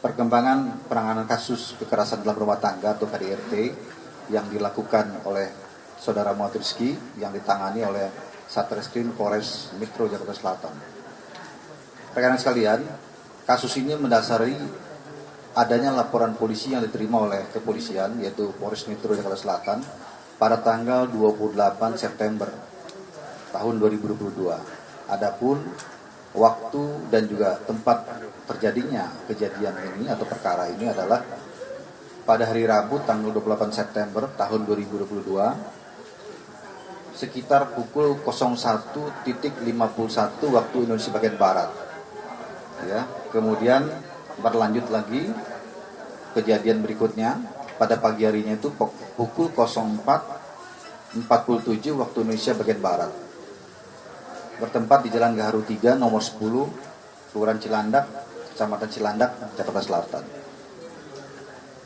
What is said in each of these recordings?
perkembangan penanganan kasus kekerasan dalam rumah tangga atau KDRT yang dilakukan oleh Saudara Muhammad Rizky yang ditangani oleh Satreskrim Polres Metro Jakarta Selatan. Rekan-rekan sekalian, kasus ini mendasari adanya laporan polisi yang diterima oleh kepolisian yaitu Polres Metro Jakarta Selatan pada tanggal 28 September tahun 2022. Adapun waktu dan juga tempat terjadinya kejadian ini atau perkara ini adalah pada hari Rabu tanggal 28 September tahun 2022 sekitar pukul 01.51 waktu Indonesia bagian Barat. Ya, kemudian berlanjut lagi kejadian berikutnya pada pagi harinya itu pukul 04.47 waktu Indonesia bagian Barat. Bertempat di Jalan Gaharu 3 nomor 10 Kelurahan Cilandak, Kecamatan Cilandak, Jakarta Selatan.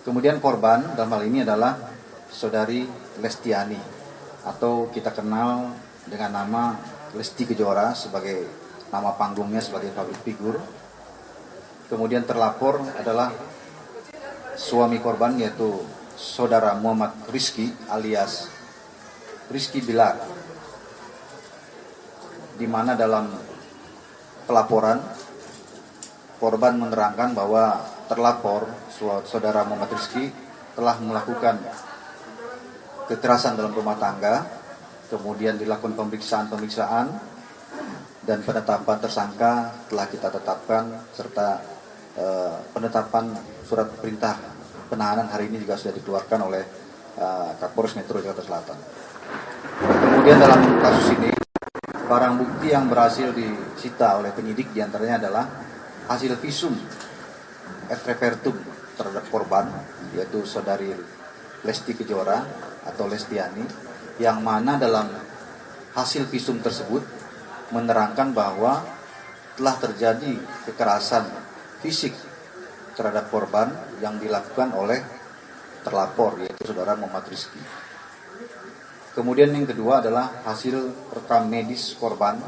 Kemudian korban dalam hal ini adalah Saudari Lestiani atau kita kenal dengan nama Lesti Kejora sebagai nama panggungnya sebagai public figure. Kemudian terlapor adalah suami korban yaitu Saudara Muhammad Rizky alias Rizky Bilar, di mana dalam pelaporan korban menerangkan bahwa terlapor Saudara Muhammad Rizky telah melakukan kekerasan dalam rumah tangga, kemudian dilakukan pemeriksaan dan penetapan tersangka telah kita tetapkan serta penetapan surat perintah penahanan hari ini juga sudah dikeluarkan oleh Kapolres Metro Jakarta Selatan. Kemudian dalam kasus ini barang bukti yang berhasil disita oleh penyidik diantaranya adalah hasil visum et repertum terhadap korban yaitu Saudari Lesti Kejora atau Lestiani, yang mana dalam hasil visum tersebut menerangkan bahwa telah terjadi kekerasan fisik terhadap korban yang dilakukan oleh terlapor yaitu Saudara Muhammad Rizky. Kemudian yang kedua adalah hasil rekam medis korban,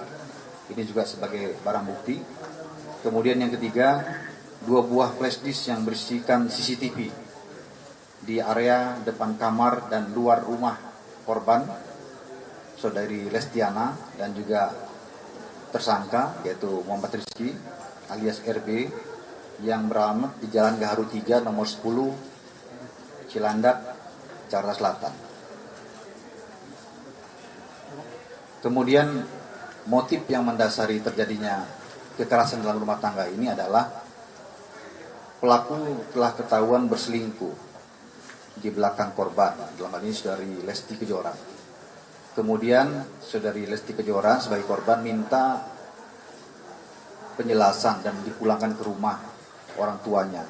ini juga sebagai barang bukti. Kemudian yang ketiga, 2 buah flash disk yang berisikan CCTV di area depan kamar dan luar rumah korban Saudari Lestiana dan juga tersangka yaitu Muhammad Rizky alias RB yang beralamat di Jalan Gaharu 3 nomor 10 Cilandak, Jakarta Selatan. Kemudian motif yang mendasari terjadinya kekerasan dalam rumah tangga ini adalah pelaku telah ketahuan berselingkuh di belakang korban, dalam hal ini Saudari Lesti Kejora. Kemudian Saudari Lesti Kejora sebagai korban minta penjelasan dan dipulangkan ke rumah orang tuanya.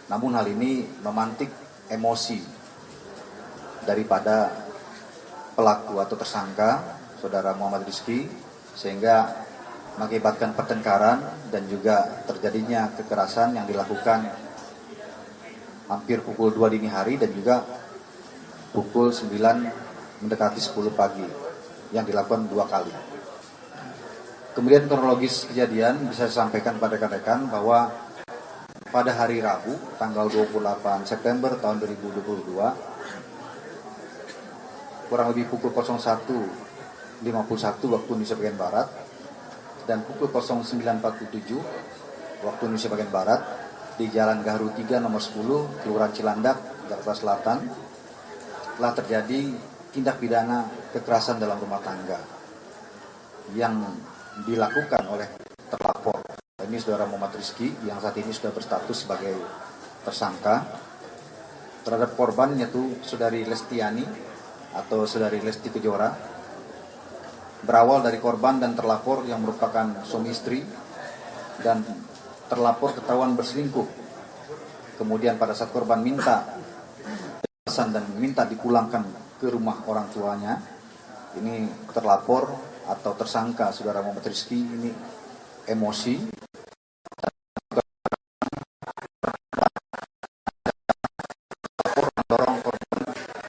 Namun hal ini memantik emosi daripada pelaku atau tersangka Saudara Muhammad Rizky sehingga mengakibatkan pertengkaran dan juga terjadinya kekerasan yang dilakukan hampir pukul 2 dini hari dan juga pukul 9 mendekati 10 pagi yang dilakukan 2 kali. Kemudian kronologis kejadian bisa saya sampaikan pada rekan-rekan bahwa pada hari Rabu tanggal 28 September tahun 2022 kurang lebih pukul 01.51 waktu Indonesia bagian Barat dan pukul 09.47 waktu Indonesia bagian Barat di Jalan Gaharu 3 nomor 10 Kelurahan Cilandak, Jakarta Selatan telah terjadi tindak pidana kekerasan dalam rumah tangga yang dilakukan oleh terlapor. Ini Saudara Muhammad Rizky yang saat ini sudah berstatus sebagai tersangka terhadap korban yaitu Saudari Lestiani atau Saudari Lesti Kejora. Berawal dari korban dan terlapor yang merupakan suami istri dan terlapor ketahuan berselingkuh. Kemudian pada saat korban minta penjelasan dan minta dipulangkan ke rumah orang tuanya, ini terlapor atau tersangka Saudara Muhammad Rizky ini emosi mendorong korban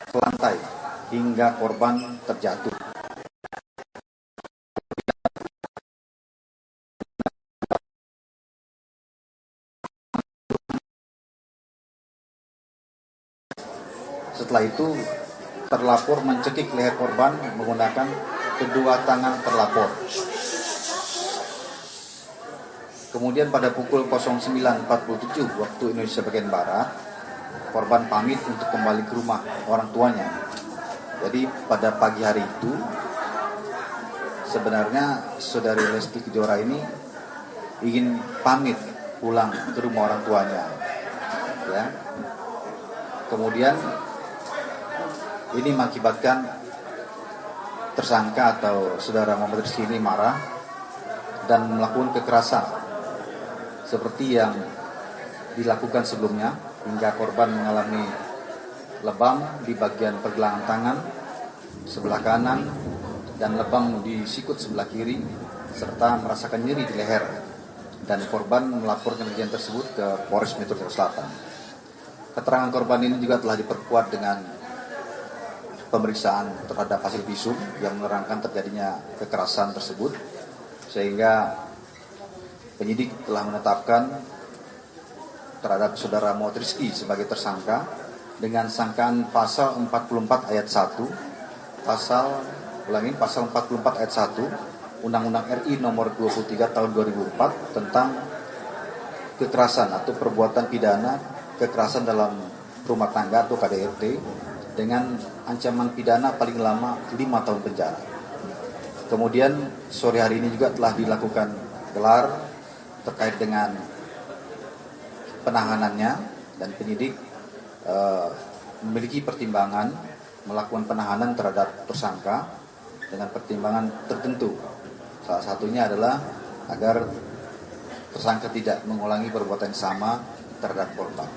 ke lantai hingga korban terjatuh. Setelah itu terlapor mencekik leher korban menggunakan kedua tangan terlapor. Kemudian pada pukul 09.47 waktu Indonesia bagian Barat, korban pamit untuk kembali ke rumah orang tuanya. Jadi pada pagi hari itu sebenarnya saudari Lesti Kejora ini ingin pamit pulang ke rumah orang tuanya. Ya. Kemudian ini mengakibatkan tersangka atau saudara Muhammad Rizky ini marah dan melakukan kekerasan seperti yang dilakukan sebelumnya hingga korban mengalami lebam di bagian pergelangan tangan sebelah kanan dan lebam di sikut sebelah kiri serta merasakan nyeri di leher, dan korban melaporkan kejadian tersebut ke Polres Metro Jakarta Selatan. Keterangan korban ini juga telah diperkuat dengan pemeriksaan terhadap hasil visum yang menerangkan terjadinya kekerasan tersebut, sehingga penyidik telah menetapkan terhadap saudara Muhammad Rizky sebagai tersangka dengan sangkaan pasal 44 ayat 1, pasal 44 ayat 1 Undang-Undang RI nomor 23 tahun 2004 tentang kekerasan atau perbuatan pidana kekerasan dalam rumah tangga atau KDRT dengan ancaman pidana paling lama 5 tahun penjara. Kemudian sore hari ini juga telah dilakukan gelar terkait dengan penahanannya, dan penyidik memiliki pertimbangan melakukan penahanan terhadap tersangka dengan pertimbangan tertentu. Salah satunya adalah agar tersangka tidak mengulangi perbuatan sama terhadap korban.